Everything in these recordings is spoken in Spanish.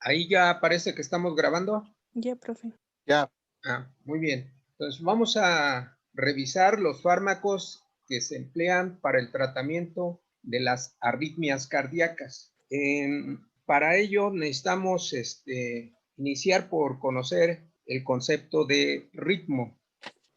Ahí ya parece que estamos grabando. Ya, profe. Ya, Muy bien. Entonces vamos a revisar los fármacos que se emplean para el tratamiento de las arritmias cardíacas. Para ello necesitamos iniciar por conocer el concepto de ritmo.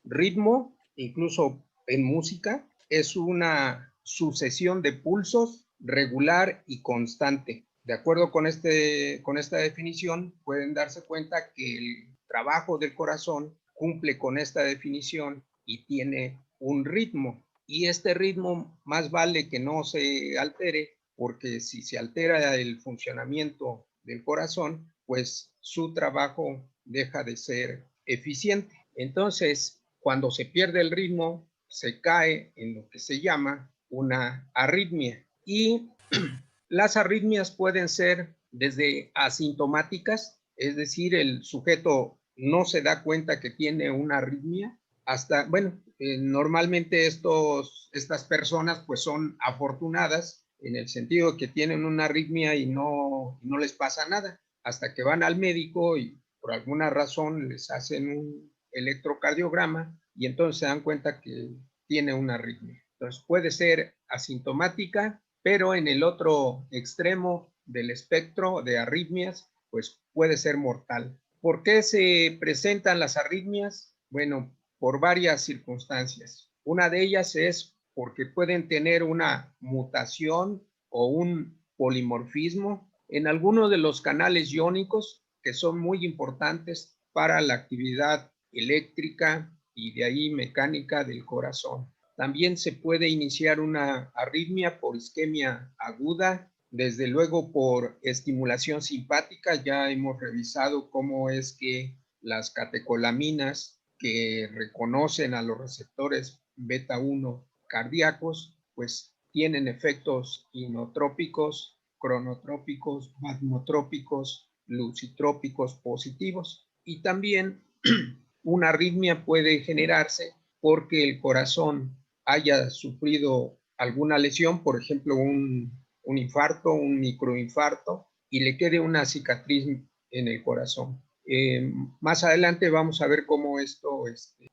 Ritmo, incluso en música, es una sucesión de pulsos regular y constante. De acuerdo con esta definición, pueden darse cuenta que el trabajo del corazón cumple con esta definición y tiene un ritmo. Y este ritmo más vale que no se altere, porque si se altera el funcionamiento del corazón, pues su trabajo deja de ser eficiente. Entonces, cuando se pierde el ritmo, se cae en lo que se llama una arritmia. Y las arritmias pueden ser desde asintomáticas, es decir, el sujeto no se da cuenta que tiene una arritmia, hasta, bueno, normalmente estas personas pues son afortunadas en el sentido de que tienen una arritmia y no les pasa nada, hasta que van al médico y por alguna razón les hacen un electrocardiograma y entonces se dan cuenta que tiene una arritmia. Entonces puede ser asintomática, pero en el otro extremo del espectro de arritmias, pues puede ser mortal. ¿Por qué se presentan las arritmias? Bueno, por varias circunstancias. Una de ellas es porque pueden tener una mutación o un polimorfismo en algunos de los canales iónicos que son muy importantes para la actividad eléctrica y de ahí mecánica del corazón. También se puede iniciar una arritmia por isquemia aguda, desde luego por estimulación simpática. Ya hemos revisado cómo es que las catecolaminas que reconocen a los receptores beta 1 cardíacos, pues tienen efectos inotrópicos, cronotrópicos, magnotrópicos, lucitrópicos positivos. Y también una arritmia puede generarse porque el corazón haya sufrido alguna lesión, por ejemplo, un infarto, un microinfarto, y le quede una cicatriz en el corazón. Más adelante vamos a ver cómo esto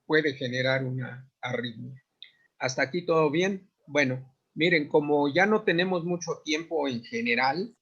puede generar una arritmia. ¿Hasta aquí todo bien? Bueno, miren, como ya no tenemos mucho tiempo en general,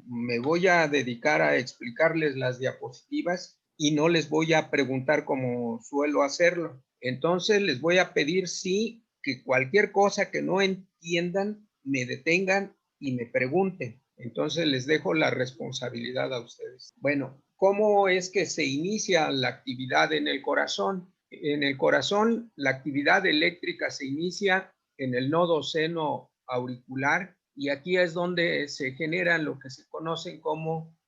me voy a dedicar a explicarles las diapositivas y no les voy a preguntar como suelo hacerlo. Entonces les voy a pedir sí que cualquier cosa que no entiendan me detengan y me pregunten. Entonces les dejo la responsabilidad a ustedes. Bueno, ¿cómo es que se inicia la actividad en el corazón? En el corazón, la actividad eléctrica se inicia en el nodo seno auricular y aquí es donde se generan lo que se conocen como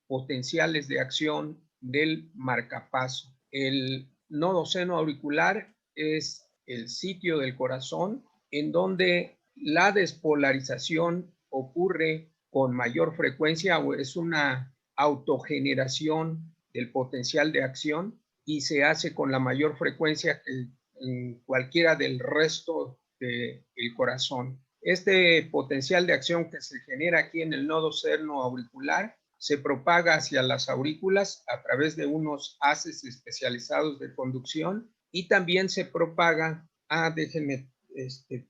potenciales de acción del marcapaso. El nodo seno auricular es el sitio del corazón en donde la despolarización ocurre con mayor frecuencia o es una autogeneración del potencial de acción y se hace con la mayor frecuencia que en cualquiera del resto del corazón. Este potencial de acción que se genera aquí en el nodo seno auricular se propaga hacia las aurículas a través de unos haces especializados de conducción y también se propaga, déjenme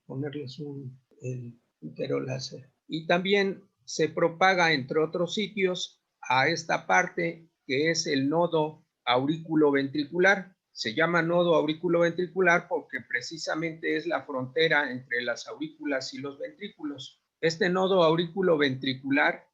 ponerles el puntero láser, y también se propaga entre otros sitios a esta parte que es el nodo aurículo-ventricular. Se llama nodo aurículo-ventricular porque precisamente es la frontera entre las aurículas y los ventrículos. Este nodo aurículo-ventricular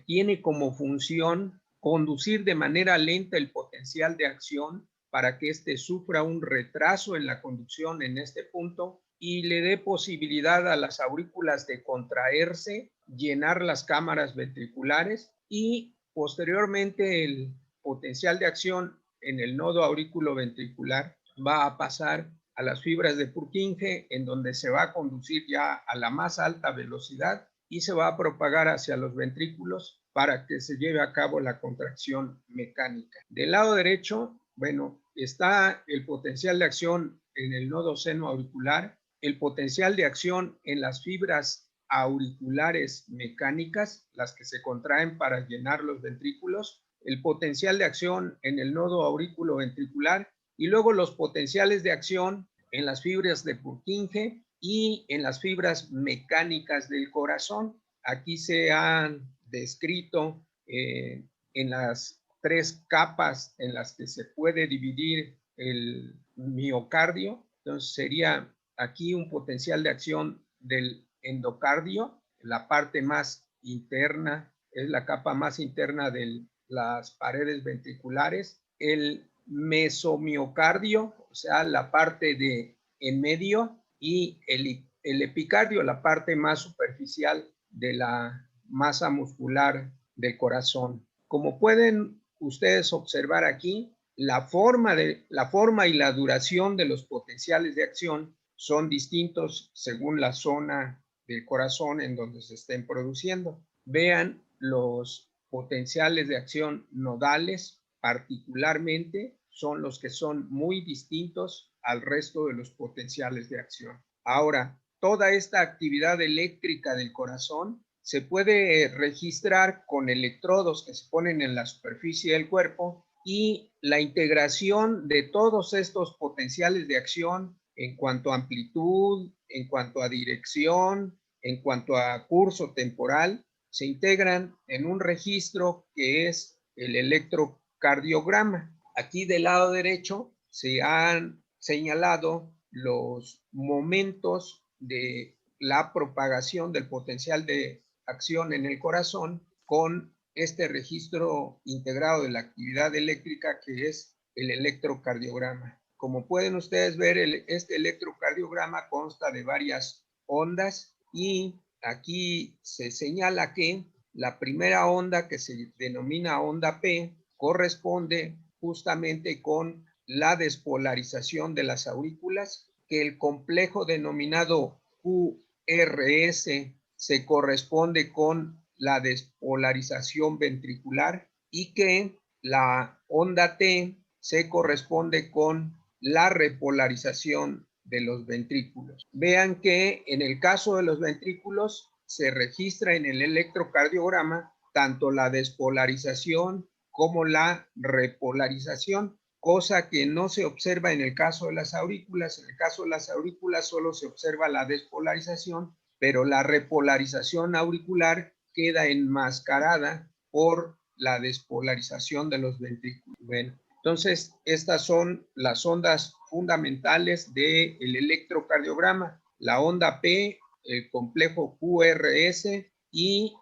tiene como función conducir de manera lenta el potencial de acción para que éste sufra un retraso en la conducción en este punto y le dé posibilidad a las aurículas de contraerse, llenar las cámaras ventriculares y posteriormente el potencial de acción en el nodo aurículo-ventricular va a pasar a las fibras de Purkinje, en donde se va a conducir ya a la más alta velocidad y se va a propagar hacia los ventrículos para que se lleve a cabo la contracción mecánica. Del lado derecho, bueno, está el potencial de acción en el nodo seno auricular, el potencial de acción en las fibras auriculares mecánicas, las que se contraen para llenar los ventrículos, el potencial de acción en el nodo aurículo-ventricular y luego los potenciales de acción en las fibras de Purkinje y en las fibras mecánicas del corazón. Aquí se han descrito en las 3 capas en las que se puede dividir el miocardio. Entonces sería aquí un potencial de acción del endocardio, la parte más interna, es la capa más interna de las paredes ventriculares, el mesomiocardio, o sea, la parte de en medio, y el epicardio, la parte más superficial de la masa muscular del corazón. Como pueden ustedes observar aquí, la forma y la duración de los potenciales de acción son distintos según la zona del corazón en donde se estén produciendo. Vean los potenciales de acción nodales, particularmente, son los que son muy distintos al resto de los potenciales de acción. Ahora, toda esta actividad eléctrica del corazón se puede registrar con electrodos que se ponen en la superficie del cuerpo, y la integración de todos estos potenciales de acción en cuanto a amplitud, en cuanto a dirección, en cuanto a curso temporal, se integran en un registro que es el electrocardiograma. Aquí del lado derecho se han señalado los momentos de la propagación del potencial de acción en el corazón con este registro integrado de la actividad eléctrica que es el electrocardiograma. Como pueden ustedes ver, este electrocardiograma consta de varias ondas y aquí se señala que la primera onda, que se denomina onda P, corresponde justamente con la despolarización de las aurículas, que el complejo denominado QRS se corresponde con la despolarización ventricular y que la onda T se corresponde con la repolarización de los ventrículos. Vean que en el caso de los ventrículos se registra en el electrocardiograma tanto la despolarización como la repolarización, cosa que no se observa en el caso de las aurículas. En el caso de las aurículas solo se observa la despolarización, pero la repolarización auricular queda enmascarada por la despolarización de los ventrículos. Bueno, entonces estas son las ondas fundamentales del electrocardiograma: la onda P, el complejo QRS y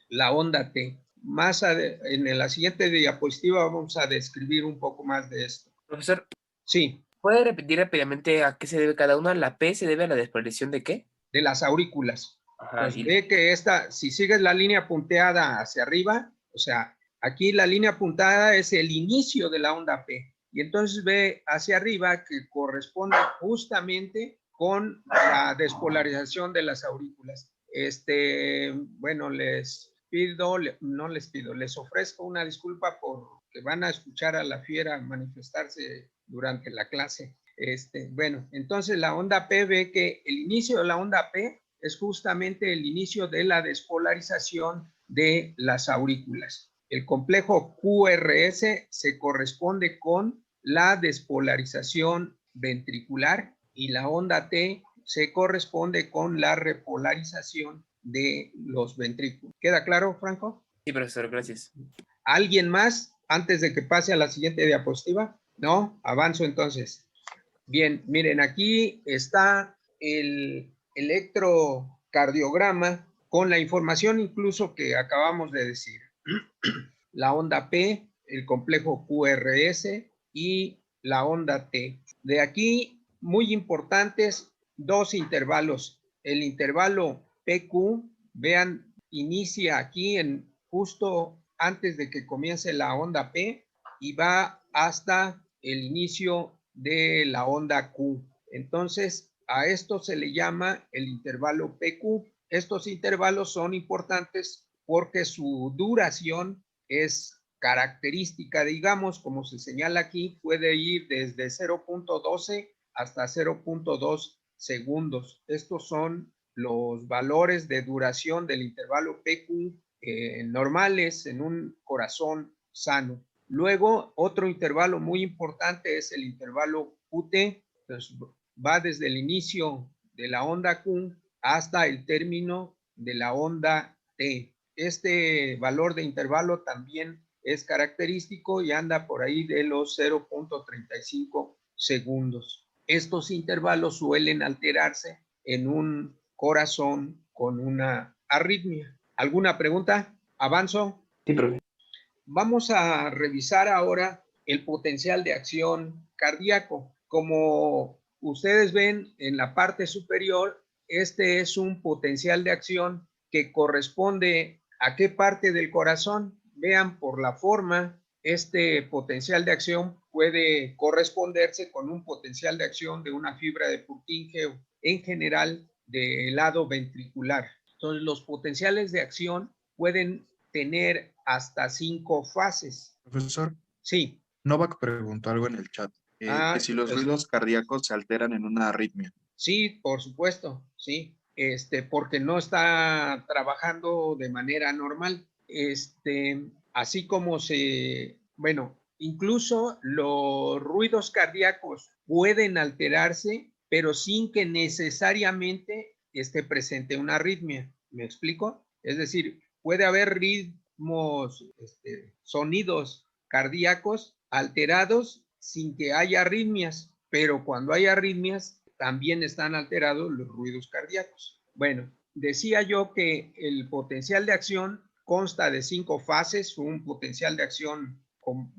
la onda T. En la siguiente diapositiva vamos a describir un poco más de esto. Profesor, sí. ¿Puede repetir rápidamente a qué se debe cada una? ¿La P se debe a la despolarización de qué? De las aurículas. Ajá, Entonces, ve que si sigues la línea punteada hacia arriba, o sea, aquí la línea puntada es el inicio de la onda P. Y entonces ve hacia arriba que corresponde justamente con la despolarización de las aurículas. Bueno, les ofrezco una disculpa porque van a escuchar a la fiera manifestarse durante la clase. Bueno, entonces la onda P, ve que el inicio de la onda P es justamente el inicio de la despolarización de las aurículas. El complejo QRS se corresponde con la despolarización ventricular y la onda T se corresponde con la repolarización de los ventrículos. ¿Queda claro, Franco? Sí, profesor, gracias. ¿Alguien más antes de que pase a la siguiente diapositiva? No, avanzo entonces. Bien, miren, aquí está el electrocardiograma con la información incluso que acabamos de decir. La onda P, el complejo QRS y la onda T. De aquí, muy importantes, dos intervalos. El intervalo PQ, vean, inicia aquí justo antes de que comience la onda P y va hasta el inicio de la onda Q. Entonces, a esto se le llama el intervalo PQ. Estos intervalos son importantes porque su duración es característica, digamos, como se señala aquí, puede ir desde 0.12 hasta 0.2 segundos. Estos son los valores de duración del intervalo PQ normales en un corazón sano. Luego, otro intervalo muy importante es el intervalo QT. Entonces, va desde el inicio de la onda Q hasta el término de la onda T. Este valor de intervalo también es característico y anda por ahí de los 0.35 segundos. Estos intervalos suelen alterarse en un corazón con una arritmia. ¿Alguna pregunta? ¿Avanzo? Sí, profe. Vamos a revisar ahora el potencial de acción cardíaco. Como ustedes ven en la parte superior, este es un potencial de acción que corresponde a qué parte del corazón. Vean por la forma, este potencial de acción puede corresponderse con un potencial de acción de una fibra de Purkinje en general del lado ventricular. Entonces, los potenciales de acción pueden tener hasta 5 fases. Profesor, Sí. Novak preguntó algo en el chat, que si los ruidos cardíacos se alteran en una arritmia. Sí, por supuesto, sí, porque no está trabajando de manera normal. Así como bueno, incluso los ruidos cardíacos pueden alterarse, pero sin que necesariamente esté presente una arritmia. ¿Me explico? Es decir, puede haber ritmos, sonidos cardíacos alterados sin que haya arritmias, pero cuando hay arritmias también están alterados los ruidos cardíacos. Bueno, decía yo que el potencial de acción consta de 5 fases, un potencial de acción como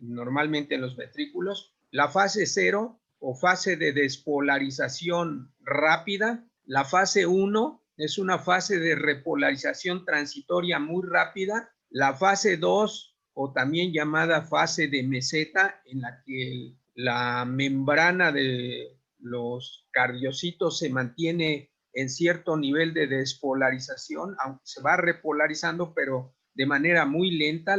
normalmente en los ventrículos. La fase 0 o fase de despolarización rápida. La fase 1 es una fase de repolarización transitoria muy rápida. La fase 2, o también llamada fase de meseta, en la que la membrana de los cardiocitos se mantiene en cierto nivel de despolarización, aunque se va repolarizando, pero de manera muy lenta.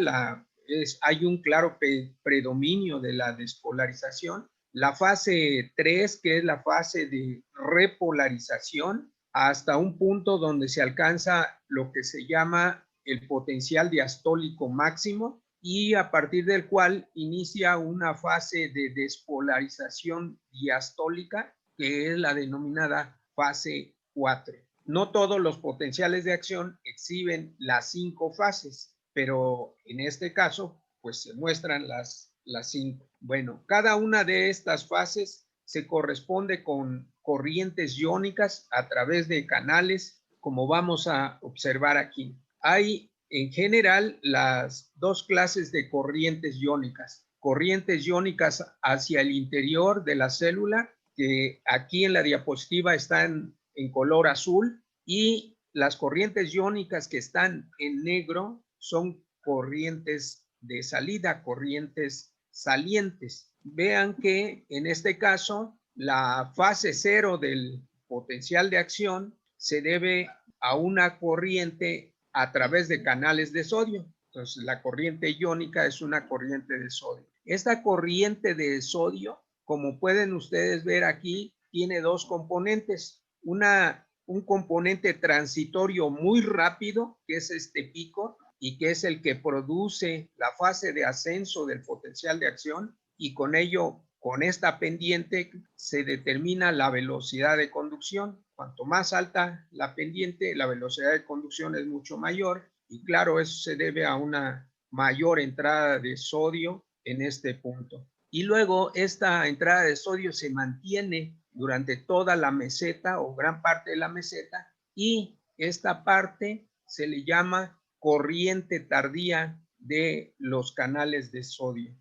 Hay un claro predominio de la despolarización. La fase 3, que es la fase de repolarización, hasta un punto donde se alcanza lo que se llama el potencial diastólico máximo, y a partir del cual inicia una fase de despolarización diastólica, que es la denominada fase 4. No todos los potenciales de acción exhiben las 5 fases, pero en este caso, pues se muestran las 5. Bueno, cada una de estas fases se corresponde con corrientes iónicas a través de canales, como vamos a observar aquí. Hay en general las 2 clases de corrientes iónicas. Corrientes iónicas hacia el interior de la célula, que aquí en la diapositiva están en color azul, y las corrientes iónicas que están en negro son corrientes de salida, corrientes salientes. Vean que en este caso la fase 0 del potencial de acción se debe a una corriente a través de canales de sodio. Entonces, la corriente iónica es una corriente de sodio. Esta corriente de sodio, como pueden ustedes ver aquí, tiene 2 componentes. Un componente transitorio muy rápido, que es este pico, y que es el que produce la fase de ascenso del potencial de acción, y con ello, con esta pendiente, se determina la velocidad de conducción. Cuanto más alta la pendiente, la velocidad de conducción es mucho mayor, y claro, eso se debe a una mayor entrada de sodio en este punto. Y luego esta entrada de sodio se mantiene durante toda la meseta o gran parte de la meseta, y esta parte se le llama corriente tardía de los canales de sodio.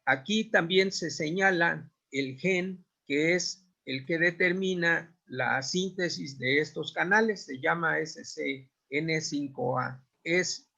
Aquí también se señala el gen que es el que determina la síntesis de estos canales, se llama SCN5A. Es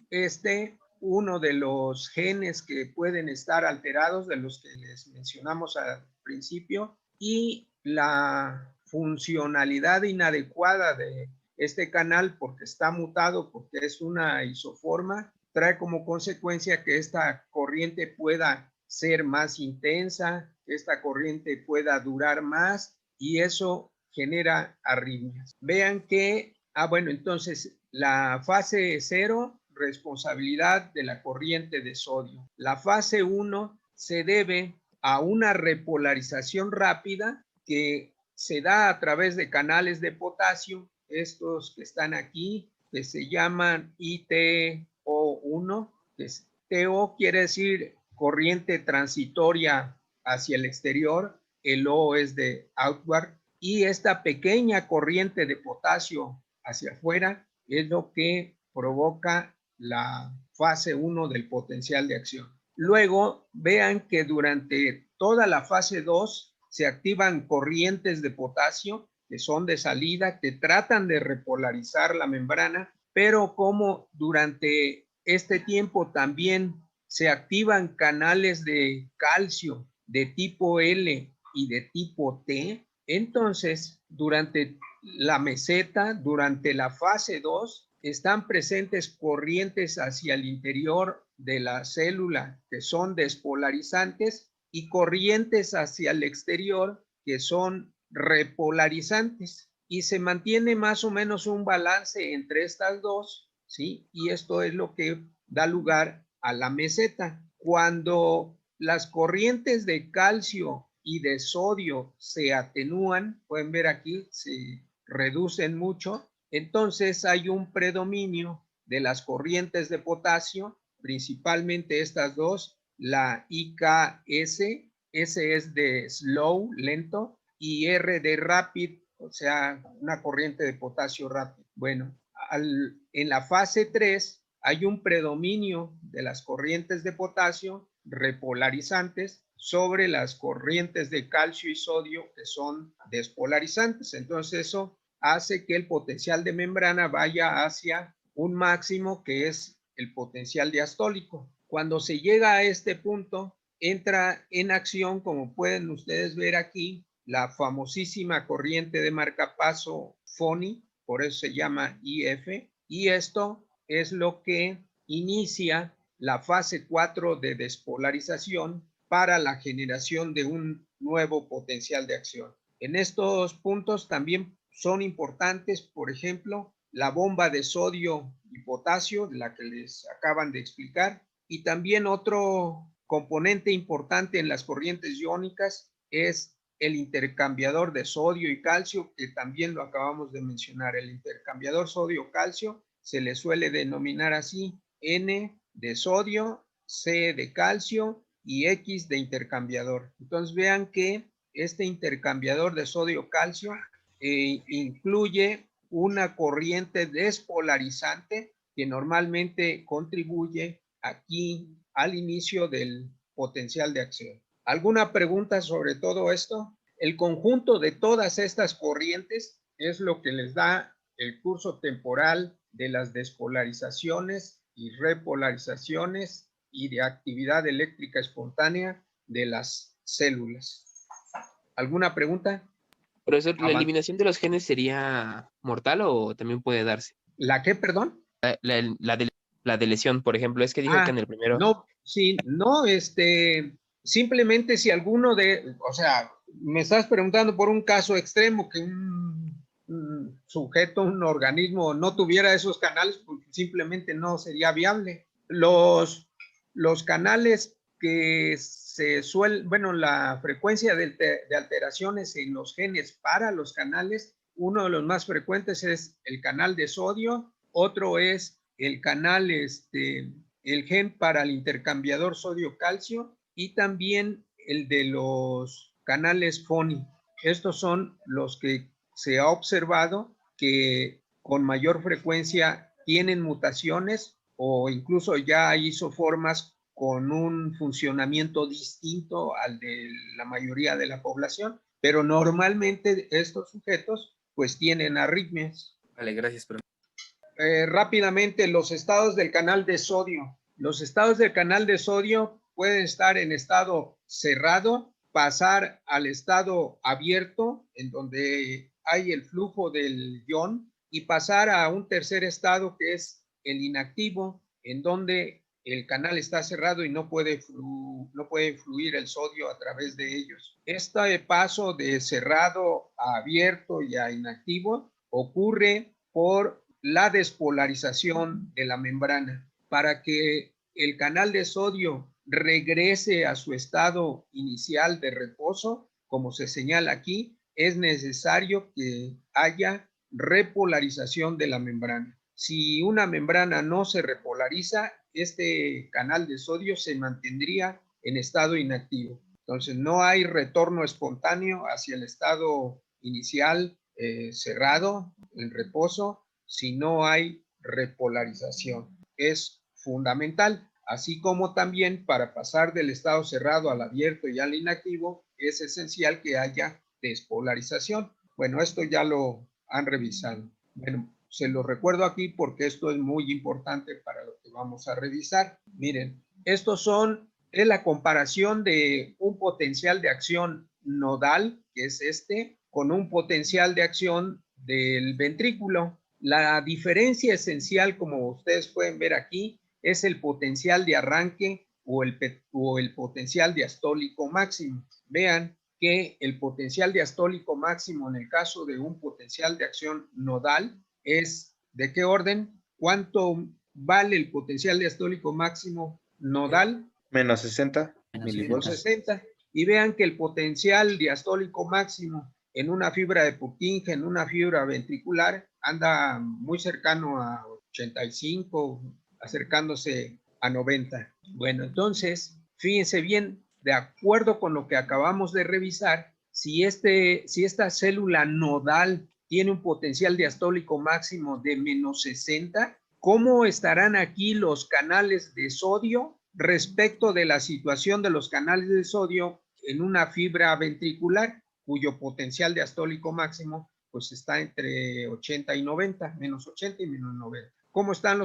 uno de los genes que pueden estar alterados, de los que les mencionamos al principio, y la funcionalidad inadecuada de este canal, porque está mutado, porque es una isoforma, trae como consecuencia que esta corriente pueda ser más intensa, que esta corriente pueda durar más, y eso genera arritmias. Vean que, bueno, entonces la fase 0, responsabilidad de la corriente de sodio. La fase 1 se debe a una repolarización rápida que se da a través de canales de potasio, estos que están aquí, que se llaman ITO1, que es, TO quiere decir corriente transitoria hacia el exterior, el O es de outward, y esta pequeña corriente de potasio hacia afuera es lo que provoca la fase 1 del potencial de acción. Luego, vean que durante toda la fase 2 se activan corrientes de potasio que son de salida, que tratan de repolarizar la membrana, pero como durante este tiempo también se activan canales de calcio de tipo L y de tipo T, entonces durante la meseta, durante la fase 2, están presentes corrientes hacia el interior de la célula que son despolarizantes y corrientes hacia el exterior que son repolarizantes, y se mantiene más o menos un balance entre estas dos, ¿sí? Y esto es lo que da lugar a la meseta. Cuando las corrientes de calcio y de sodio se atenúan, pueden ver aquí, se reducen mucho, entonces hay un predominio de las corrientes de potasio, principalmente estas dos, la IKS, S es de slow, lento, y R de rapid, o sea, una corriente de potasio rápido. Bueno, en la fase 3 hay un predominio de las corrientes de potasio repolarizantes sobre las corrientes de calcio y sodio que son despolarizantes. Entonces eso hace que el potencial de membrana vaya hacia un máximo que es el potencial diastólico. Cuando se llega a este punto, entra en acción, como pueden ustedes ver aquí, la famosísima corriente de marcapaso FONI, por eso se llama IF, y esto es lo que inicia la fase 4 de despolarización para la generación de un nuevo potencial de acción. En estos puntos también son importantes, por ejemplo, la bomba de sodio y potasio, de la que les acaban de explicar, y también otro componente importante en las corrientes iónicas es el intercambiador de sodio y calcio, que también lo acabamos de mencionar. El intercambiador sodio-calcio se le suele denominar así: N de sodio, C de calcio y X de intercambiador. Entonces vean que este intercambiador de sodio-calcio incluye una corriente despolarizante que normalmente contribuye aquí al inicio del potencial de acción. ¿Alguna pregunta sobre todo esto? El conjunto de todas estas corrientes es lo que les da el curso temporal de las despolarizaciones y repolarizaciones y de actividad eléctrica espontánea de las células. ¿Alguna pregunta? Profesor, ¿la eliminación de los genes sería mortal o también puede darse? ¿La qué, perdón? La de lesión, por ejemplo, es que dijo que en el primero. No, sí, no, simplemente si alguno o sea, me estás preguntando por un caso extremo que un sujeto, un organismo no tuviera esos canales, pues simplemente no sería viable. Los canales que se suelen, bueno, la frecuencia de alteraciones en los genes para los canales, uno de los más frecuentes es el canal de sodio, otro es el canal, el gen para el intercambiador sodio-calcio y también el de los canales FONI. Estos son los que se ha observado que con mayor frecuencia tienen mutaciones o incluso ya hay isoformas con un funcionamiento distinto al de la mayoría de la población, pero normalmente estos sujetos pues tienen arritmias. Vale, gracias, profesor. Rápidamente, los estados del canal de sodio. Los estados del canal de sodio pueden estar en estado cerrado, pasar al estado abierto, en donde hay el flujo del ion, y pasar a un tercer estado que es el inactivo, en donde el canal está cerrado y no puede fluir el sodio a través de ellos. Este paso de cerrado a abierto y a inactivo ocurre por la despolarización de la membrana. Para que el canal de sodio regrese a su estado inicial de reposo, como se señala aquí, es necesario que haya repolarización de la membrana. Si una membrana no se repolariza, este canal de sodio se mantendría en estado inactivo. Entonces, no hay retorno espontáneo hacia el estado inicial cerrado, en reposo, si no hay repolarización. Es fundamental, así como también para pasar del estado cerrado al abierto y al inactivo, es esencial que haya despolarización. Bueno, esto ya lo han revisado. Bueno, se lo recuerdo aquí porque esto es muy importante para lo que vamos a revisar. Miren, es la comparación de un potencial de acción nodal, que es este, con un potencial de acción del ventrículo. La diferencia esencial, como ustedes pueden ver aquí, es el potencial de arranque o el potencial diastólico máximo. Vean que el potencial diastólico máximo en el caso de un potencial de acción nodal es ¿de qué orden? ¿Cuánto vale el potencial diastólico máximo nodal? Menos 60 milivolts. 60. Y vean que el potencial diastólico máximo en una fibra de Purkinje, en una fibra ventricular, anda muy cercano a 85, acercándose a 90. Bueno, entonces, fíjense bien, de acuerdo con lo que acabamos de revisar, si esta célula nodal tiene un potencial diastólico máximo de menos 60, ¿cómo estarán aquí los canales de sodio respecto de la situación de los canales de sodio en una fibra ventricular cuyo potencial diastólico máximo pues está entre 80 y 90, menos 80 y menos 90? ¿Cómo están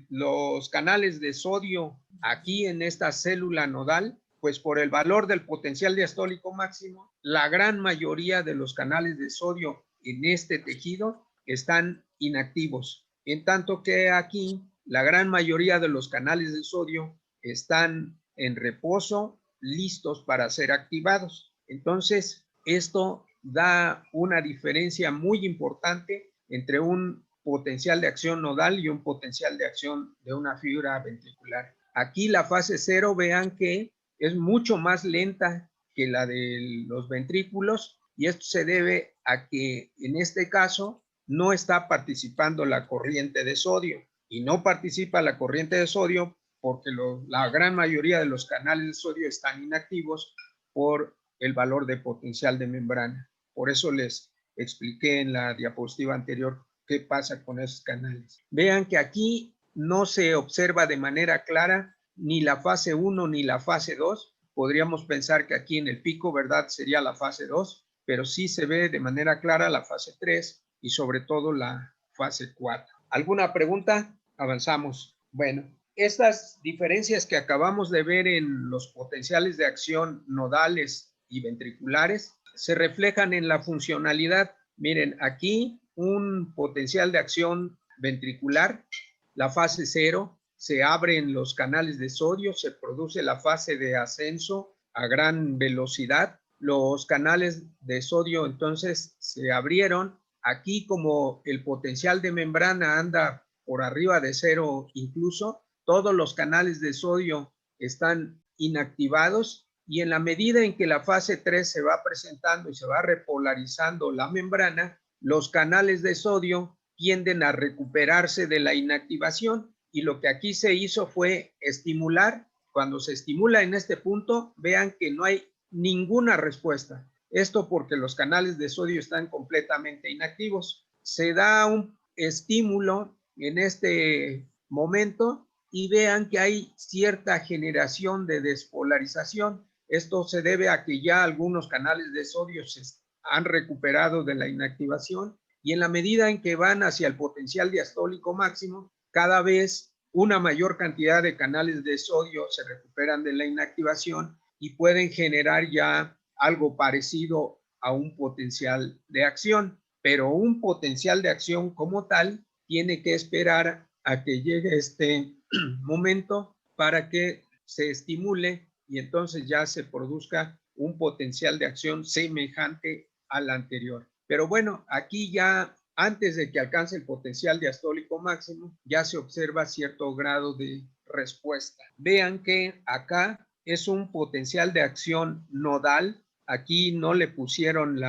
los canales de sodio aquí en esta célula nodal? Pues por el valor del potencial diastólico máximo, la gran mayoría de los canales de sodio en este tejido están inactivos, en tanto que aquí la gran mayoría de los canales de sodio están en reposo, listos para ser activados. Entonces, esto da una diferencia muy importante entre un potencial de acción nodal y un potencial de acción de una fibra ventricular. Aquí la fase 0, vean que es mucho más lenta que la de los ventrículos, y esto se debe a que en este caso no está participando la corriente de sodio, y no participa la corriente de sodio porque la gran mayoría de los canales de sodio están inactivos por el valor de potencial de membrana. Por eso les expliqué en la diapositiva anterior qué pasa con esos canales. Vean que aquí no se observa de manera clara ni la fase 1 ni la fase 2. Podríamos pensar que aquí en el pico, ¿verdad?, sería la fase 2, pero sí se ve de manera clara la fase 3 y sobre todo la fase 4. ¿Alguna pregunta? Avanzamos. Bueno, estas diferencias que acabamos de ver en los potenciales de acción nodales y ventriculares se reflejan en la funcionalidad. Miren, aquí un potencial de acción ventricular, la fase 0, se abren los canales de sodio, se produce la fase de ascenso a gran velocidad. Los canales de sodio entonces se abrieron. Aquí, como el potencial de membrana anda por arriba de 0 incluso, todos los canales de sodio están inactivados, y en la medida en que la fase 3 se va presentando y se va repolarizando la membrana, los canales de sodio tienden a recuperarse de la inactivación, y lo que aquí se hizo fue estimular. Cuando se estimula en este punto, vean que no hay ninguna respuesta. Esto porque los canales de sodio están completamente inactivos. Se da un estímulo en este momento y vean que hay cierta generación de despolarización. Esto se debe a que ya algunos canales de sodio se han recuperado de la inactivación, y en la medida en que van hacia el potencial diastólico máximo, cada vez una mayor cantidad de canales de sodio se recuperan de la inactivación y pueden generar ya algo parecido a un potencial de acción. Pero un potencial de acción como tal tiene que esperar a que llegue este momento para que se estimule y entonces ya se produzca un potencial de acción semejante al anterior. Pero bueno, aquí ya antes de que alcance el potencial diastólico máximo, ya se observa cierto grado de respuesta. Vean que acá es un potencial de acción nodal. Aquí no le pusieron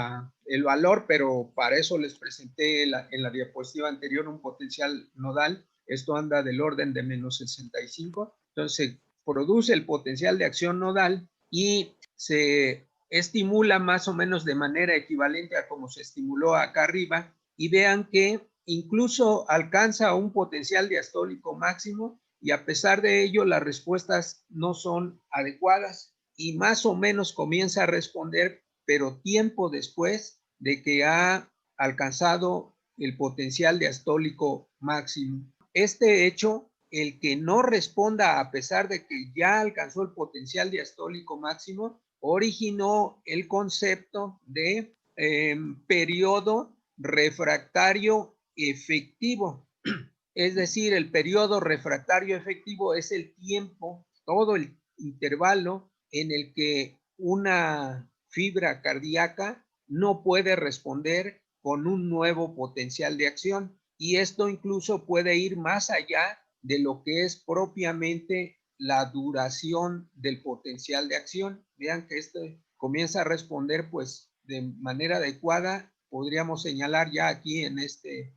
el valor, pero para eso les presenté en la diapositiva anterior un potencial nodal. Esto anda del orden de menos 65. Entonces, produce el potencial de acción nodal y se estimula más o menos de manera equivalente a como se estimuló acá arriba, y vean que incluso alcanza un potencial diastólico máximo y a pesar de ello las respuestas no son adecuadas y más o menos comienza a responder, pero tiempo después de que ha alcanzado el potencial diastólico máximo. Este hecho, el que no responda a pesar de que ya alcanzó el potencial diastólico máximo, originó el concepto de periodo refractario efectivo. Es decir, el periodo refractario efectivo es el tiempo, todo el intervalo en el que una fibra cardíaca no puede responder con un nuevo potencial de acción. Y esto incluso puede ir más allá de lo que es propiamente la duración del potencial de acción. Vean que esto comienza a responder pues de manera adecuada, podríamos señalar ya aquí en este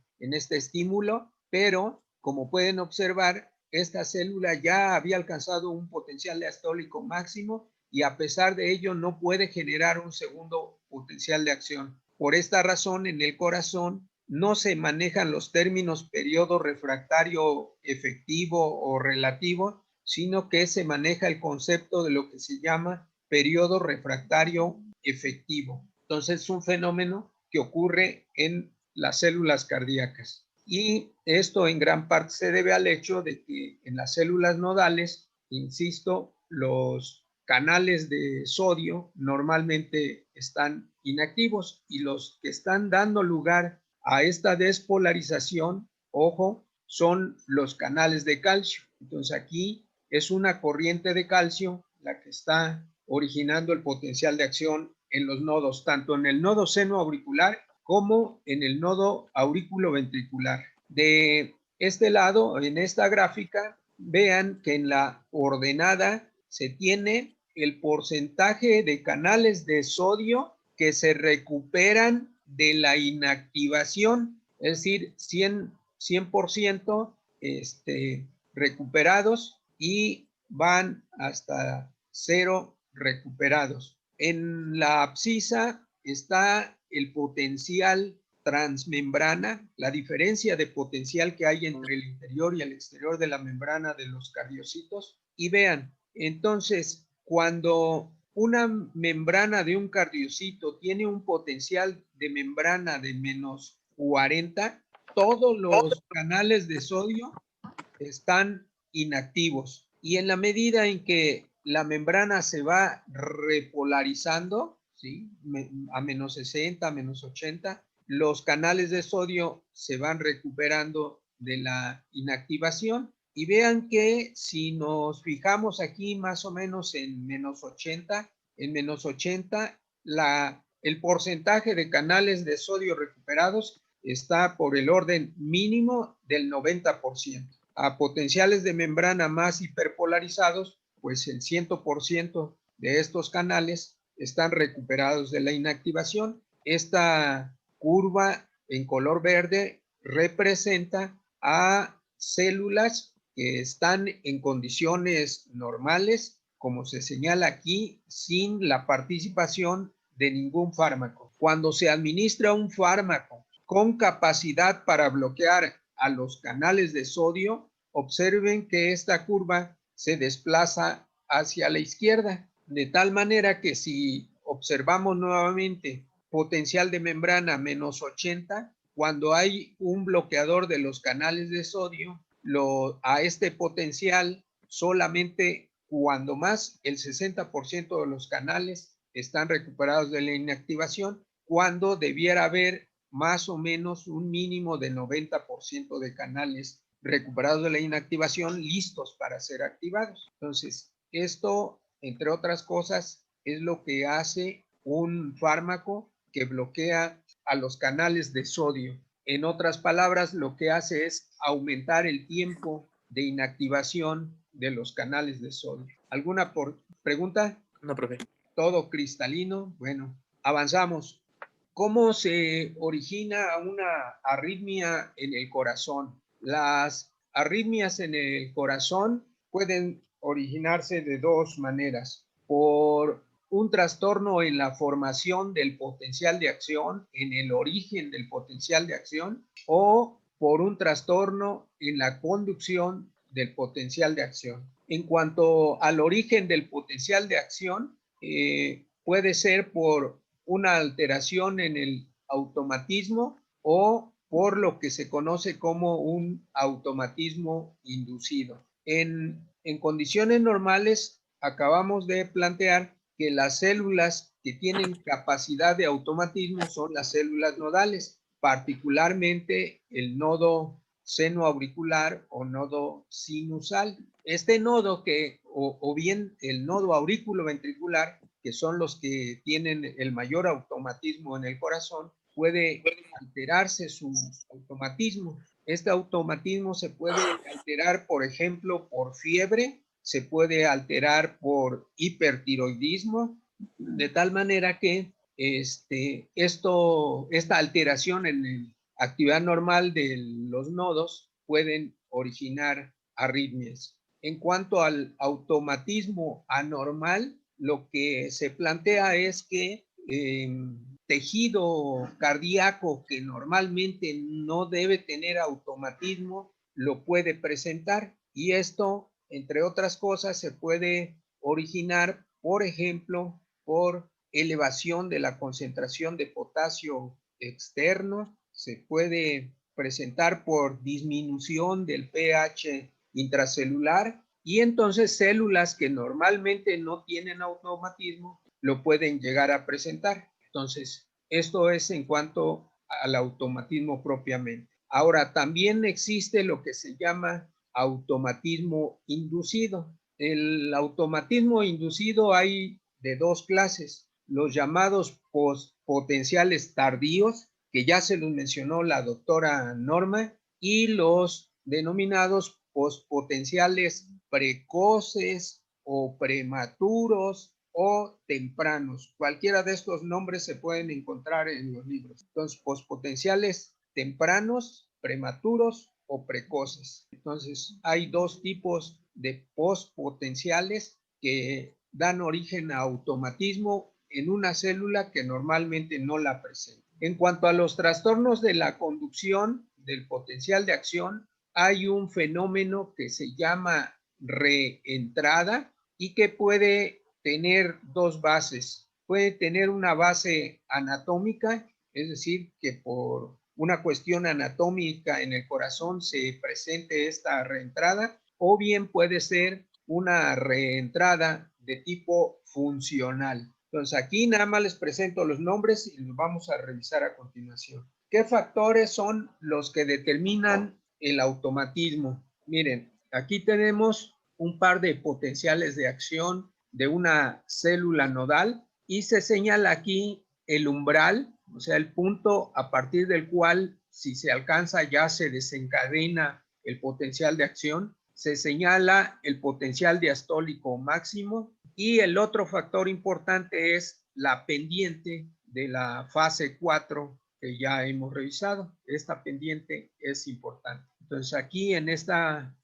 estímulo, pero como pueden observar, esta célula ya había alcanzado un potencial diastólico máximo y a pesar de ello no puede generar un segundo potencial de acción. Por esta razón, en el corazón no se manejan los términos periodo refractario efectivo o relativo, sino que se maneja el concepto de lo que se llama periodo refractario efectivo. Entonces es un fenómeno que ocurre en las células cardíacas. Y esto en gran parte se debe al hecho de que en las células nodales, insisto, los canales de sodio normalmente están inactivos y los que están dando lugar a esta despolarización, ojo, son los canales de calcio. Entonces aquí es una corriente de calcio la que está originando el potencial de acción en los nodos, tanto en el nodo seno auricular como en el nodo aurículo-ventricular. De este lado, en esta gráfica, vean que en la ordenada se tiene el porcentaje de canales de sodio que se recuperan de la inactivación, es decir, 100% recuperados y van hasta 0 recuperados. En la abscisa está el potencial transmembrana, la diferencia de potencial que hay entre el interior y el exterior de la membrana de los cardiocitos. Y vean, entonces, cuando una membrana de un cardiocito tiene un potencial de membrana de menos 40, todos los canales de sodio están inactivos. Y en la medida en que la membrana se va repolarizando, ¿sí? A menos 60, a menos 80, los canales de sodio se van recuperando de la inactivación. Y vean que si nos fijamos aquí más o menos en menos 80, el porcentaje de canales de sodio recuperados está por el orden mínimo del 90%. A potenciales de membrana más hiperpolarizados, pues el 100% de estos canales están recuperados de la inactivación. Esta curva en color verde representa a células que están en condiciones normales, como se señala aquí, sin la participación de ningún fármaco. Cuando se administra un fármaco con capacidad para bloquear a los canales de sodio, observen que esta curva se desplaza hacia la izquierda, de tal manera que si observamos nuevamente potencial de membrana menos 80, cuando hay un bloqueador de los canales de sodio, a este potencial solamente cuando más el 60% de los canales están recuperados de la inactivación, cuando debiera haber más o menos un mínimo de 90% de canales recuperados de la inactivación, listos para ser activados. Entonces, esto, entre otras cosas, es lo que hace un fármaco que bloquea a los canales de sodio. En otras palabras, lo que hace es aumentar el tiempo de inactivación de los canales de sodio. ¿Alguna pregunta? No, profe. Todo cristalino. Bueno, avanzamos. ¿Cómo se origina una arritmia en el corazón? Las arritmias en el corazón pueden originarse de dos maneras: por un trastorno en la formación del potencial de acción, en el origen del potencial de acción, o por un trastorno en la conducción del potencial de acción. En cuanto al origen del potencial de acción, puede ser por una alteración en el automatismo o por lo que se conoce como un automatismo inducido. En condiciones normales, acabamos de plantear que las células que tienen capacidad de automatismo son las células nodales, particularmente el nodo senoauricular o nodo sinusal. Este nodo o bien el nodo aurículo-ventricular, que son los que tienen el mayor automatismo en el corazón, puede alterarse su automatismo. Este automatismo se puede alterar, por ejemplo, por fiebre, se puede alterar por hipertiroidismo, de tal manera que esta alteración en la actividad normal de los nodos pueden originar arritmias. En cuanto al automatismo anormal, lo que se plantea es que tejido cardíaco que normalmente no debe tener automatismo lo puede presentar, y esto, entre otras cosas, se puede originar, por ejemplo, por elevación de la concentración de potasio externo, se puede presentar por disminución del pH intracelular, y entonces células que normalmente no tienen automatismo lo pueden llegar a presentar. Entonces, esto es en cuanto al automatismo propiamente. Ahora, también existe lo que se llama automatismo inducido. El automatismo inducido hay de dos clases: los llamados potenciales tardíos, que ya se los mencionó la doctora Norma, y los denominados potenciales precoces o prematuros o tempranos. Cualquiera de estos nombres se pueden encontrar en los libros. Entonces, potenciales tempranos, prematuros o precoces. Entonces, hay dos tipos de potenciales que dan origen a automatismo en una célula que normalmente no la presenta. En cuanto a los trastornos de la conducción del potencial de acción, hay un fenómeno que se llama reentrada y que puede tener dos bases. Puede tener una base anatómica, es decir, que por una cuestión anatómica en el corazón se presente esta reentrada, o bien puede ser una reentrada de tipo funcional. Entonces, aquí nada más les presento los nombres y los vamos a revisar a continuación. ¿Qué factores son los que determinan el automatismo? Miren, aquí tenemos un par de potenciales de acción de una célula nodal y se señala aquí el umbral, o sea, el punto a partir del cual, si se alcanza, ya se desencadena el potencial de acción. Se señala el potencial diastólico máximo, y el otro factor importante es la pendiente de la fase 4 que ya hemos revisado. Esta pendiente es importante. Entonces, aquí en esta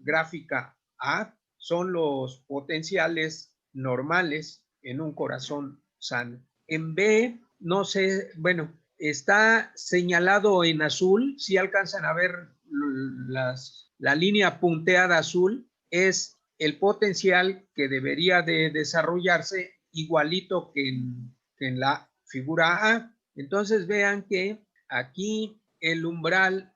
gráfica A son los potenciales normales en un corazón sano. En B, no sé, bueno, está señalado en azul. Si alcanzan a ver la línea punteada azul, es el potencial que debería de desarrollarse igualito que en la figura A. Entonces vean que aquí el umbral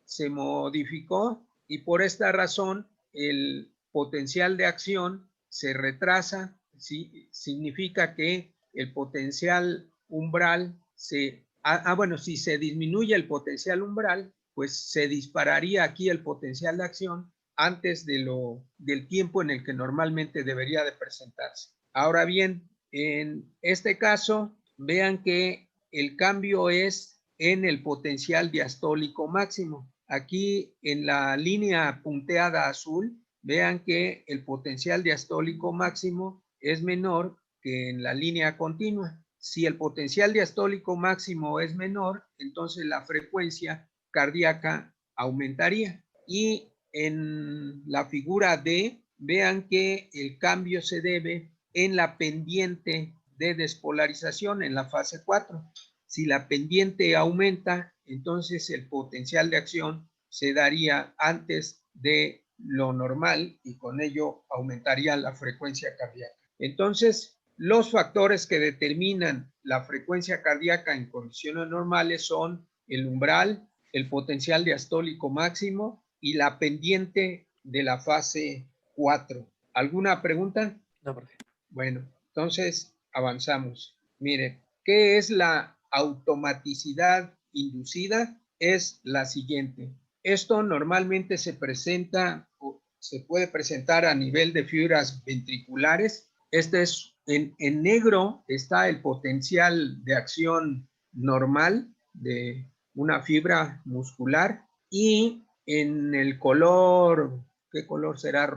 se modificó, y por esta razón el potencial de acción se retrasa. ¿Sí? Significa que el potencial umbral si se disminuye el potencial umbral, pues se dispararía aquí el potencial de acción antes del tiempo en el que normalmente debería de presentarse. Ahora bien, en este caso, vean que el cambio es en el potencial diastólico máximo. Aquí en la línea punteada azul, vean que el potencial diastólico máximo es menor que en la línea continua. Si el potencial diastólico máximo es menor, entonces la frecuencia cardíaca aumentaría. Y en la figura D, vean que el cambio se debe en la pendiente de despolarización en la fase 4. Si la pendiente aumenta, entonces el potencial de acción se daría antes de lo normal y con ello aumentaría la frecuencia cardíaca. Entonces, los factores que determinan la frecuencia cardíaca en condiciones normales son el umbral, el potencial diastólico máximo y la pendiente de la fase 4. ¿Alguna pregunta? No, profe. Bueno, entonces avanzamos. Mire, ¿qué es la automaticidad inducida? Es la siguiente. Esto normalmente se presenta o se puede presentar a nivel de fibras ventriculares. Este es en negro está el potencial de acción normal de una fibra muscular y en el color, ¿qué color será?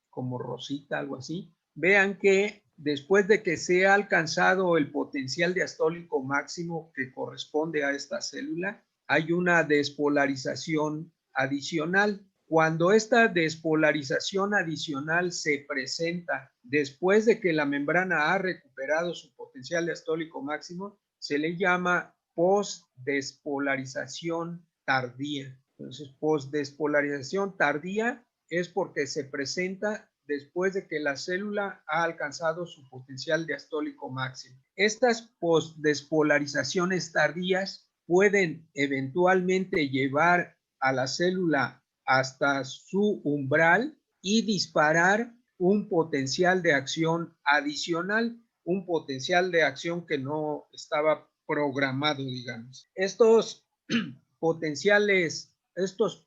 Como rosita, algo así. Vean que después de que se ha alcanzado el potencial diastólico máximo que corresponde a esta célula, hay una despolarización adicional. Cuando esta despolarización adicional se presenta después de que la membrana ha recuperado su potencial diastólico máximo, se le llama postdespolarización tardía. Entonces, postdespolarización tardía es porque se presenta después de que la célula ha alcanzado su potencial diastólico máximo. Estas postdespolarizaciones tardías pueden eventualmente llevar a la célula hasta su umbral y disparar un potencial de acción adicional, un potencial de acción que no estaba programado, digamos. Estos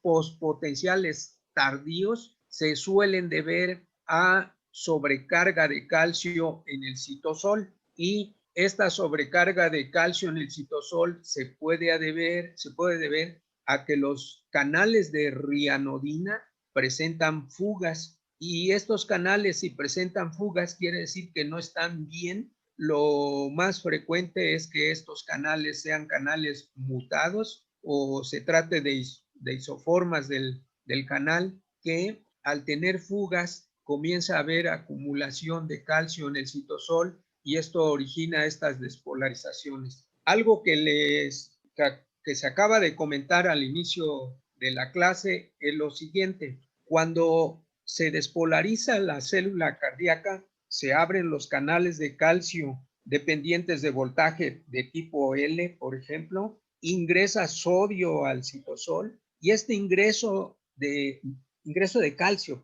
postpotenciales tardíos se suelen deber a sobrecarga de calcio en el citosol y esta sobrecarga de calcio en el citosol se puede deber a que los canales de rianodina presentan fugas y estos canales, si presentan fugas, quiere decir que no están bien. Lo más frecuente es que estos canales sean canales mutados o se trate de isoformas del canal que al tener fugas comienza a haber acumulación de calcio en el citosol y esto origina estas despolarizaciones. Algo que se acaba de comentar al inicio de la clase es lo siguiente. Cuando se despolariza la célula cardíaca, se abren los canales de calcio dependientes de voltaje de tipo L, por ejemplo, ingresa sodio al citosol y este ingreso de calcio,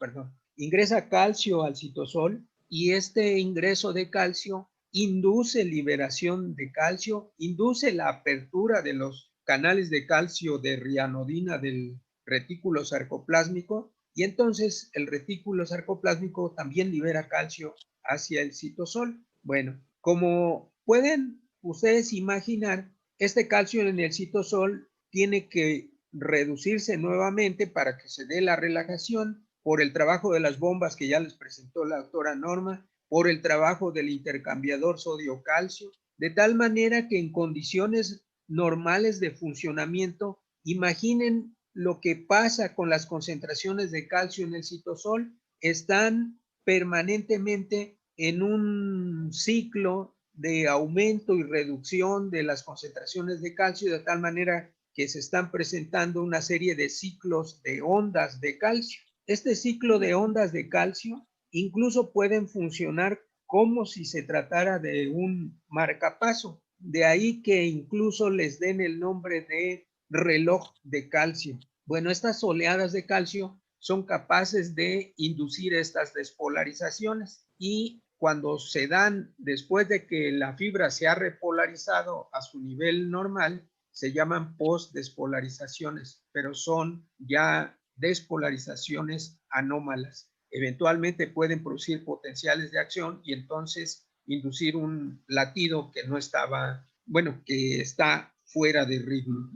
ingresa calcio al citosol y este ingreso de calcio induce liberación de calcio, induce la apertura de los canales de calcio de rianodina del retículo sarcoplásmico y entonces el retículo sarcoplásmico también libera calcio hacia el citosol. Bueno, como pueden ustedes imaginar, este calcio en el citosol tiene que reducirse nuevamente para que se dé la relajación por el trabajo de las bombas que ya les presentó la doctora Norma, por el trabajo del intercambiador sodio-calcio, de tal manera que en condiciones normales de funcionamiento, imaginen lo que pasa con las concentraciones de calcio en el citosol, están permanentemente en un ciclo de aumento y reducción de las concentraciones de calcio, de tal manera que se están presentando una serie de ciclos de ondas de calcio. Este ciclo de ondas de calcio incluso pueden funcionar como si se tratara de un marcapaso. De ahí que incluso les den el nombre de reloj de calcio. Bueno, estas oleadas de calcio son capaces de inducir estas despolarizaciones y cuando se dan después de que la fibra se ha repolarizado a su nivel normal, se llaman postdespolarizaciones, pero son ya despolarizaciones anómalas. Eventualmente pueden producir potenciales de acción y entonces inducir un latido que no estaba, bueno, que está fuera de ritmo.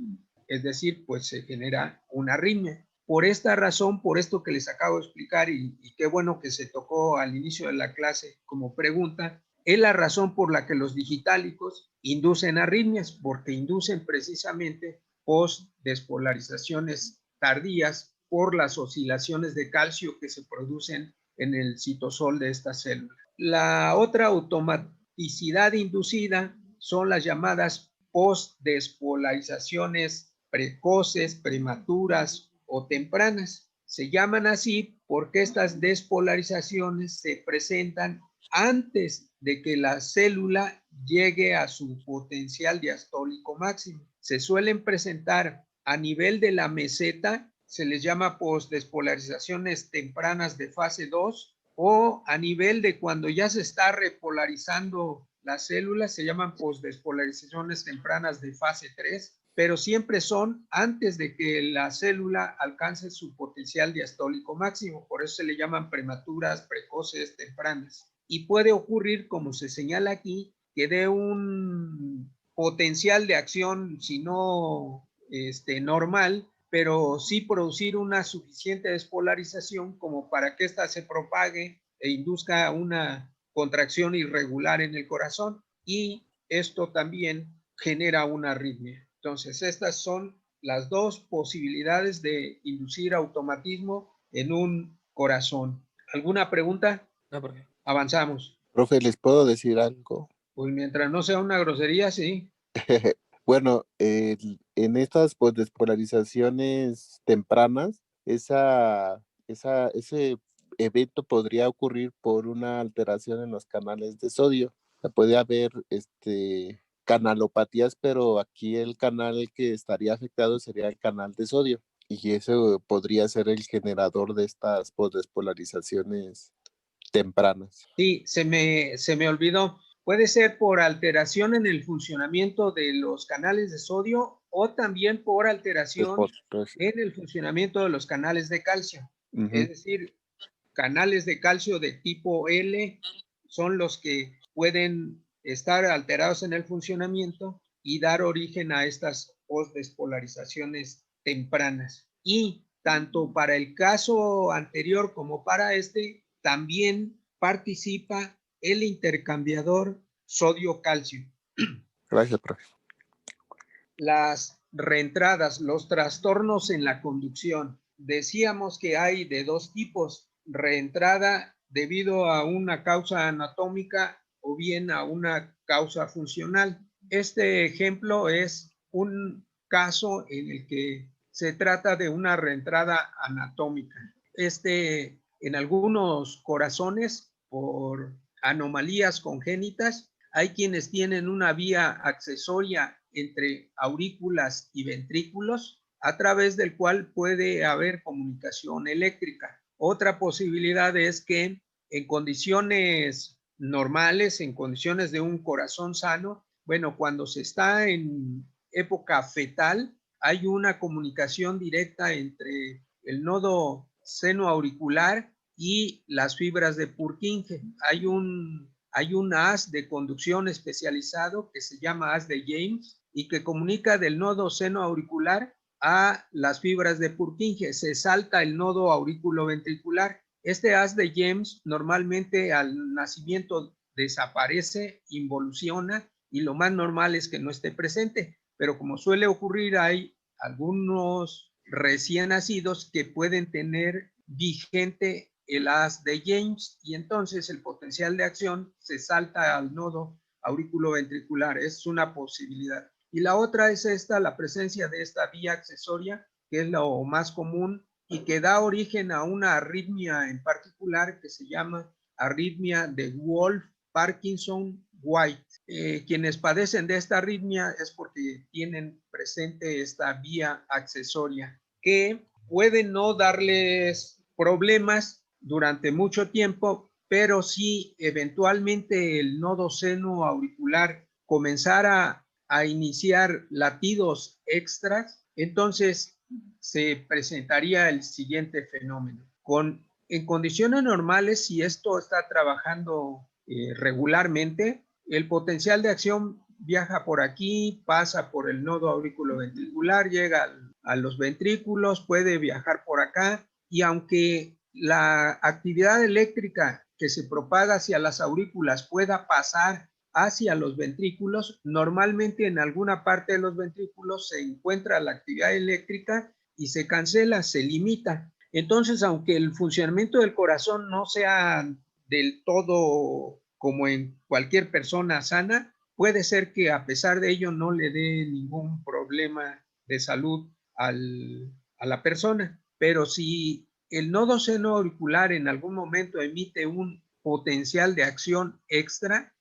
Es decir, pues se genera una arritmia. Por esta razón, por esto que les acabo de explicar, y qué bueno que se tocó al inicio de la clase como pregunta, es la razón por la que los digitálicos inducen arritmias, porque inducen precisamente postdespolarizaciones tardías por las oscilaciones de calcio que se producen en el citosol de esta célula. La otra automaticidad inducida son las llamadas postdespolarizaciones precoces, prematuras o tempranas. Se llaman así porque estas despolarizaciones se presentan antes de que la célula llegue a su potencial diastólico máximo. Se suelen presentar a nivel de la meseta, se les llama postdespolarizaciones tempranas de fase 2, o a nivel de cuando ya se está repolarizando la célula, se llaman postdespolarizaciones tempranas de fase 3, pero siempre son antes de que la célula alcance su potencial diastólico máximo, por eso se le llaman prematuras, precoces, tempranas. Y puede ocurrir, como se señala aquí, que dé un potencial de acción, si no normal, pero sí producir una suficiente despolarización como para que ésta se propague e induzca una contracción irregular en el corazón, y esto también genera una arritmia. Entonces, estas son las dos posibilidades de inducir automatismo en un corazón. ¿Alguna pregunta? No, ¿por qué? Avanzamos. Profe, ¿les puedo decir algo? Pues mientras no sea una grosería, sí. Bueno, en estas pues, despolarizaciones tempranas, ese evento podría ocurrir por una alteración en los canales de sodio. O sea, puede haber canalopatías, pero aquí el canal que estaría afectado sería el canal de sodio. Y eso podría ser el generador de estas pues, despolarizaciones tempranas. Sí, se me olvidó. Puede ser por alteración en el funcionamiento de los canales de sodio o también por alteración en el funcionamiento de los canales de calcio. Es decir, canales de calcio de tipo L son los que pueden estar alterados en el funcionamiento y dar origen a estas postdespolarizaciones tempranas. Y tanto para el caso anterior como para este, también participa el intercambiador sodio-calcio. Gracias, profe. Las reentradas, los trastornos en la conducción. Decíamos que hay de dos tipos: reentrada debido a una causa anatómica o bien a una causa funcional. Este ejemplo es un caso en el que se trata de una reentrada anatómica. En algunos corazones, por anomalías congénitas, hay quienes tienen una vía accesoria entre aurículas y ventrículos, a través del cual puede haber comunicación eléctrica. Otra posibilidad es que en condiciones normales, en condiciones de un corazón sano, bueno, cuando se está en época fetal, hay una comunicación directa entre el nodo seno-auricular y las fibras de Purkinje. Hay un haz de conducción especializado que se llama haz de James y que comunica del nodo seno-auricular a las fibras de Purkinje. Se salta el nodo aurículo-ventricular. Este haz de James normalmente al nacimiento desaparece, involuciona, y lo más normal es que no esté presente. Pero como suele ocurrir, hay algunos recién nacidos que pueden tener vigente el haz de James y entonces el potencial de acción se salta al nodo aurículo-ventricular. Es una posibilidad. Y la otra es la presencia de esta vía accesoria, que es lo más común y que da origen a una arritmia en particular que se llama arritmia de Wolff-Parkinson-White. Quienes padecen de esta arritmia es porque tienen presente esta vía accesoria que puede no darles problemas durante mucho tiempo, pero si eventualmente el nodo seno auricular comenzara a iniciar latidos extras, entonces se presentaría el siguiente fenómeno. En condiciones normales, si esto está trabajando regularmente, el potencial de acción viaja por aquí, pasa por el nodo auriculoventricular, llega a los ventrículos, puede viajar por acá, y aunque la actividad eléctrica que se propaga hacia las aurículas pueda pasar hacia los ventrículos, normalmente en alguna parte de los ventrículos se encuentra la actividad eléctrica y se cancela, se limita. Entonces, aunque el funcionamiento del corazón no sea del todo como en cualquier persona sana, puede ser que a pesar de ello no le dé ningún problema de salud a la persona. Pero si el nodo seno auricular en algún momento emite un potencial de acción extra,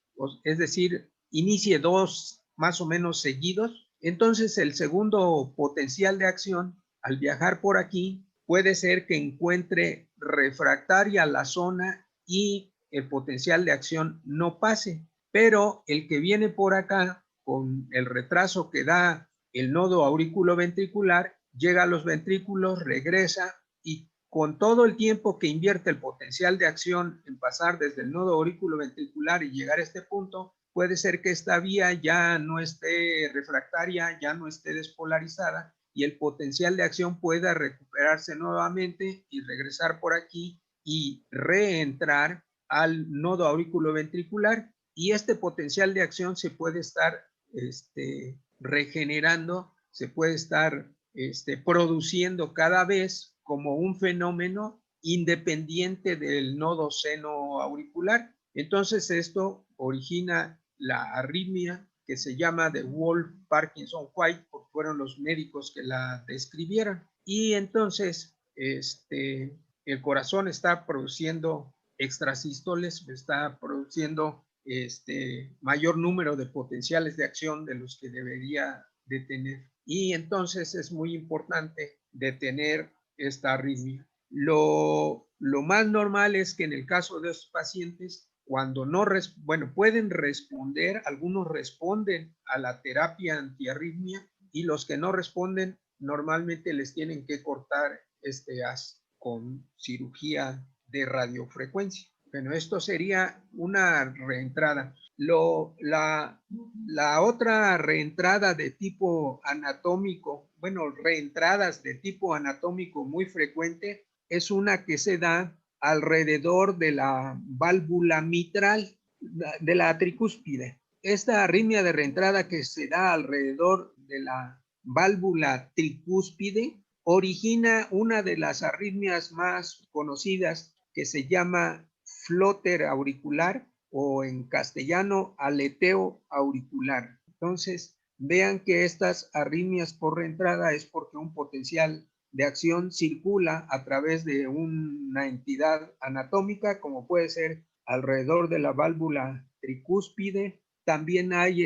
es decir, inicie dos más o menos seguidos, entonces el segundo potencial de acción, al viajar por aquí, puede ser que encuentre refractaria la zona y el potencial de acción no pase. Pero el que viene por acá, con el retraso que da el nodo auriculoventricular, llega a los ventrículos, regresa y con todo el tiempo que invierte el potencial de acción en pasar desde el nodo auriculoventricular y llegar a este punto, puede ser que esta vía ya no esté refractaria, ya no esté despolarizada y el potencial de acción pueda recuperarse nuevamente y regresar por aquí y reentrar al nodo auriculoventricular, y este potencial de acción se puede estar regenerando, se puede estar produciendo cada vez como un fenómeno independiente del nodo seno auricular. Entonces esto origina la arritmia que se llama de Wolff-Parkinson-White, porque fueron los médicos que la describieron. Y entonces el corazón está produciendo extrasístoles, está produciendo mayor número de potenciales de acción de los que debería de tener. Y entonces es muy importante detener esta arritmia. Lo más normal es que en el caso de estos pacientes, cuando no, pueden responder, algunos responden a la terapia antiarritmia y los que no responden, normalmente les tienen que cortar este haz con cirugía de radiofrecuencia. Bueno, esto sería una reentrada. La otra reentrada de tipo anatómico, reentradas de tipo anatómico muy frecuente, es una que se da alrededor de la válvula mitral, de la tricúspide. Esta arritmia de reentrada que se da alrededor de la válvula tricúspide origina una de las arritmias más conocidas que se llama flóter auricular o en castellano aleteo auricular. Entonces, vean que estas arritmias por reentrada es porque un potencial de acción circula a través de una entidad anatómica, como puede ser alrededor de la válvula tricúspide. También hay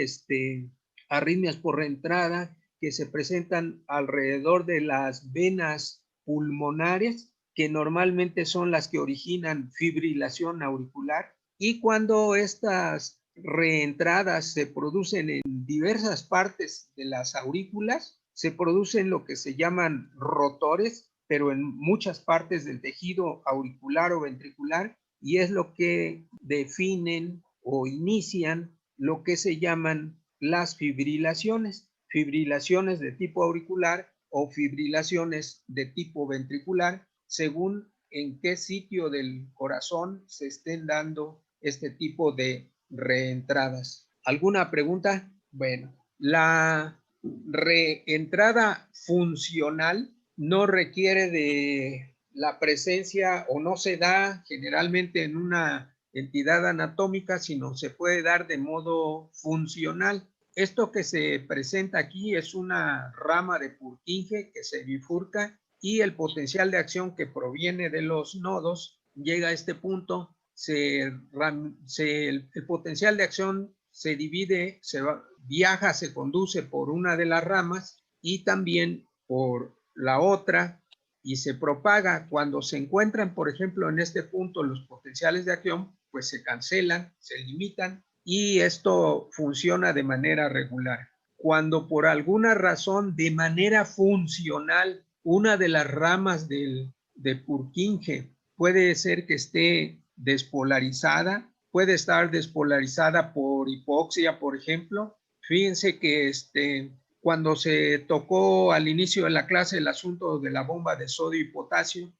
arritmias por reentrada que se presentan alrededor de las venas pulmonares, que normalmente son las que originan fibrilación auricular. Y cuando estas reentradas se producen en diversas partes de las aurículas, se producen lo que se llaman rotores, pero en muchas partes del tejido auricular o ventricular, y es lo que definen o inician lo que se llaman las fibrilaciones de tipo auricular o fibrilaciones de tipo ventricular, según en qué sitio del corazón se estén dando este tipo de reentradas. ¿Alguna pregunta? Bueno, la reentrada funcional no requiere de la presencia o no se da generalmente en una entidad anatómica, sino se puede dar de modo funcional. Esto que se presenta aquí es una rama de Purkinje que se bifurca y el potencial de acción que proviene de los nodos llega a este punto. El potencial de acción se divide, viaja, se conduce por una de las ramas y también por la otra y se propaga. Cuando se encuentran, por ejemplo, en este punto los potenciales de acción, pues se cancelan, se limitan y esto funciona de manera regular. cuando por alguna razón de manera funcional una de las ramas de Purkinje puede ser que esté despolarizada, puede estar despolarizada por hipoxia, por ejemplo. Fíjense que cuando se tocó al inicio de la clase el asunto de la bomba de sodio y potasio,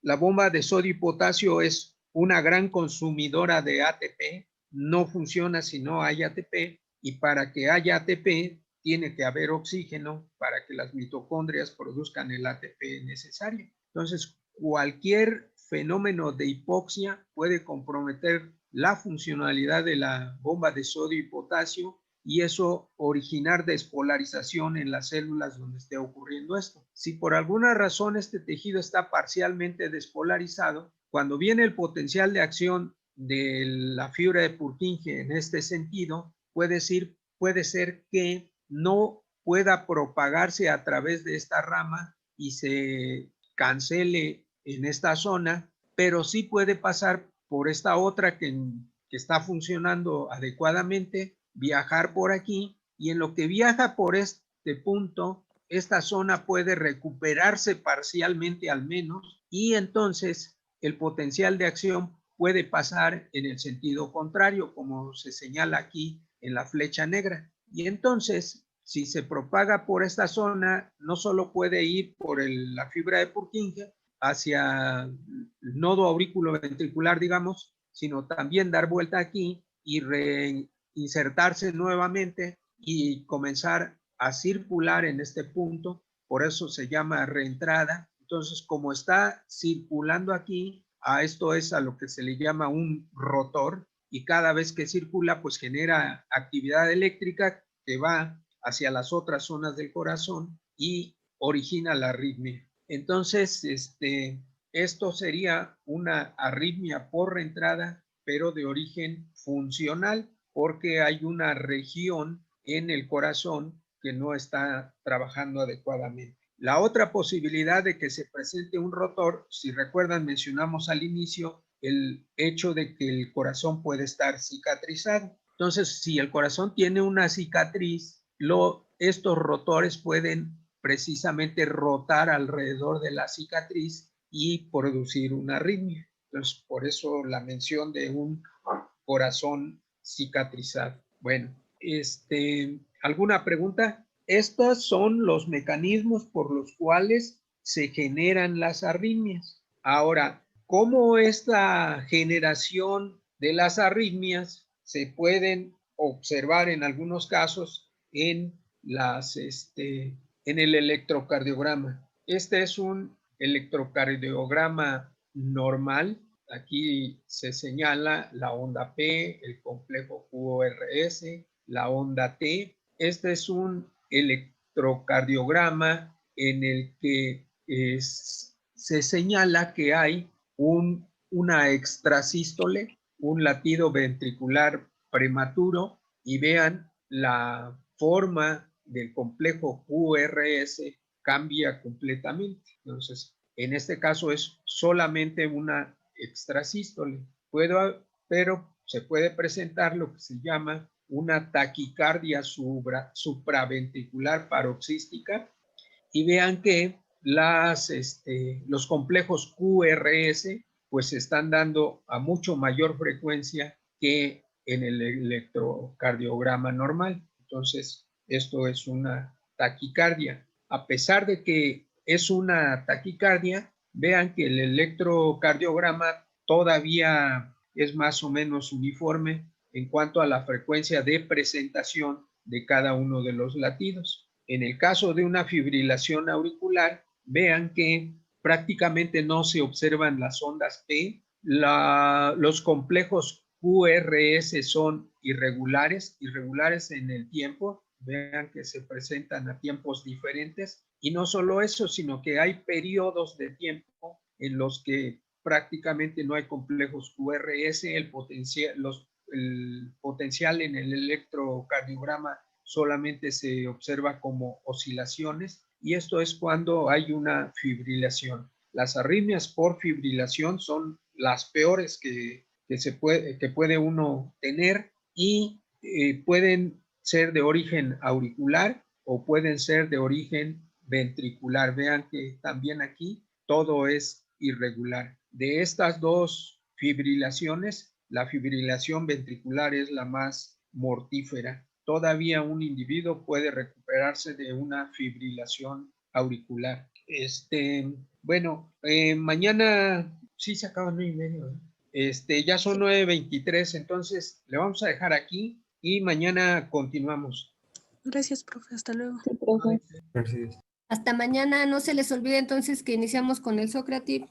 la bomba de sodio y potasio es una gran consumidora de ATP, no funciona si no hay ATP, y para que haya ATP tiene que haber oxígeno para que las mitocondrias produzcan el ATP necesario. Entonces, cualquier fenómeno de hipoxia puede comprometer la funcionalidad de la bomba de sodio y potasio y eso originar despolarización en las células donde esté ocurriendo esto. Si por alguna razón este tejido está parcialmente despolarizado, cuando viene el potencial de acción de la fibra de Purkinje en este sentido, puede ser que no pueda propagarse a través de esta rama y se cancele en esta zona, pero sí puede pasar por esta otra que está funcionando adecuadamente, viajar por aquí, y en lo que viaja por este punto, esta zona puede recuperarse parcialmente al menos, y entonces el potencial de acción puede pasar en el sentido contrario, como se señala aquí en la flecha negra. Y entonces, si se propaga por esta zona, no solo puede ir por la fibra de Purkinje hacia el nodo aurículo-ventricular, digamos, sino también dar vuelta aquí y reinsertarse nuevamente y comenzar a circular en este punto. Por eso se llama reentrada. Entonces, como está circulando aquí, a esto es a lo que se le llama un rotor, y cada vez que circula, pues genera actividad eléctrica que va hacia las otras zonas del corazón y origina la arritmia. Entonces, esto sería una arritmia por reentrada, pero de origen funcional, porque hay una región en el corazón que no está trabajando adecuadamente. La otra posibilidad de que se presente un rotor, si recuerdan, mencionamos al inicio el hecho de que el corazón puede estar cicatrizado. Entonces, si el corazón tiene una cicatriz, estos rotores pueden precisamente rotar alrededor de la cicatriz y producir una arritmia. Entonces, por eso la mención de un corazón cicatrizado. Bueno, ¿alguna pregunta? Estos son los mecanismos por los cuales se generan las arritmias. Ahora, ¿cómo esta generación de las arritmias se pueden observar en algunos casos en el electrocardiograma? Este es un electrocardiograma normal. Aquí se señala la onda P, el complejo QRS, la onda T. Este es un electrocardiograma en el que se señala que hay una extrasístole, un latido ventricular prematuro, y vean la forma del complejo QRS cambia completamente. Entonces, en este caso es solamente una extrasístole, pero se puede presentar lo que se llama una taquicardia supraventricular paroxística, y vean que los complejos QRS pues se están dando a mucho mayor frecuencia que en el electrocardiograma normal. Entonces, esto es una taquicardia. A pesar de que es una taquicardia, vean que el electrocardiograma todavía es más o menos uniforme en cuanto a la frecuencia de presentación de cada uno de los latidos. En el caso de una fibrilación auricular, vean que prácticamente no se observan las ondas P. Los complejos QRS son irregulares en el tiempo. Vean que se presentan a tiempos diferentes. Y no solo eso, sino que hay periodos de tiempo en los que prácticamente no hay complejos QRS. El potencial en el electrocardiograma solamente se observa como oscilaciones, y esto es cuando hay una fibrilación. Las arritmias por fibrilación son las peores que puede uno tener, y pueden ser de origen auricular o pueden ser de origen ventricular. Vean que también aquí todo es irregular. De estas dos fibrilaciones, la fibrilación ventricular es la más mortífera. Todavía un individuo puede recuperarse de una fibrilación auricular. Bueno, mañana sí se acaba 9:30. Ya son 9:23, entonces le vamos a dejar aquí y mañana continuamos. Gracias, profe. Hasta luego. Sí, profe. Gracias. Hasta mañana. No se les olvide entonces que iniciamos con el Sócrates.